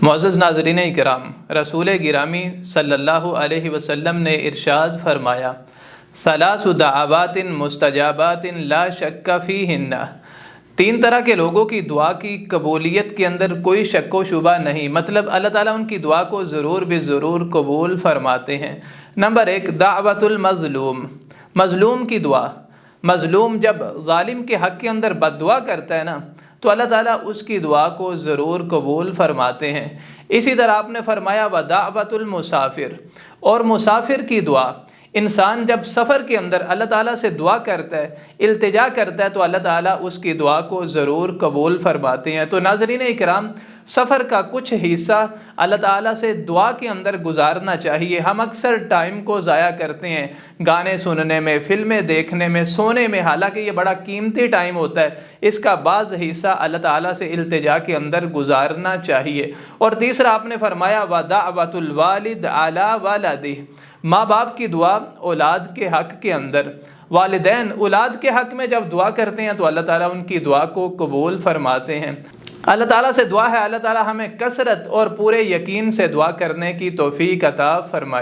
मुअज़्ज़ज़ नाज़रीन इकराम, रसूल गिरामी सल्लल्लाहु अलैहि वसल्लम ने इरशाद फरमाया, सलासु दअवातिन मुस्तजाबातिन ला शक्का फ़ीहिन्ना। तीन तरह के लोगों की दुआ की कबूलियत के अंदर कोई शक व शुबा नहीं, मतलब अल्लाह ताला उनकी दुआ को ज़रूर ज़रूर कबूल फरमाते हैं। नंबर एक, दावतुल मज़लूम, मज़लूम की दुआ। मज़लूम जब ज़ालिम के हक़ के अंदर बद्दुआ करता है ना, तो अल्लाह ताला उसकी दुआ को ज़रूर कबूल फरमाते हैं। इसी तरह आपने फरमाया व दावतुल मुसाफिर, और मुसाफिर की दुआ। इंसान जब सफ़र के अंदर अल्लाह ताला से दुआ करता है, इल्तिजा करता है, तो अल्लाह ताला उसकी दुआ को ज़रूर कबूल फरमाते हैं। तो नाज़रीन इकराम, सफ़र का कुछ हिस्सा अल्लाह ताला से दुआ के अंदर गुजारना चाहिए। हम अक्सर टाइम को ज़ाया करते हैं गाने सुनने में, फ़िल्में देखने में, सोने में, हालांकि ये बड़ा कीमती टाइम होता है। इसका बाज़ हिस्सा अल्लाह ताला से इल्तिजा के अंदर गुजारना चाहिए। और तीसरा आपने फरमाया व दावतुल वालिद अला वलदिह, माँ बाप की दुआ औलाद के हक़ के अंदर। वालिदैन औलाद के हक़ में जब दुआ करते हैं तो अल्लाह ताला उनकी दुआ को कबूल फरमाते हैं। अल्लाह ताला से दुआ है अल्लाह ताला हमें कसरत और पूरे यकीन से दुआ करने की तौफ़ीक अता फरमाए।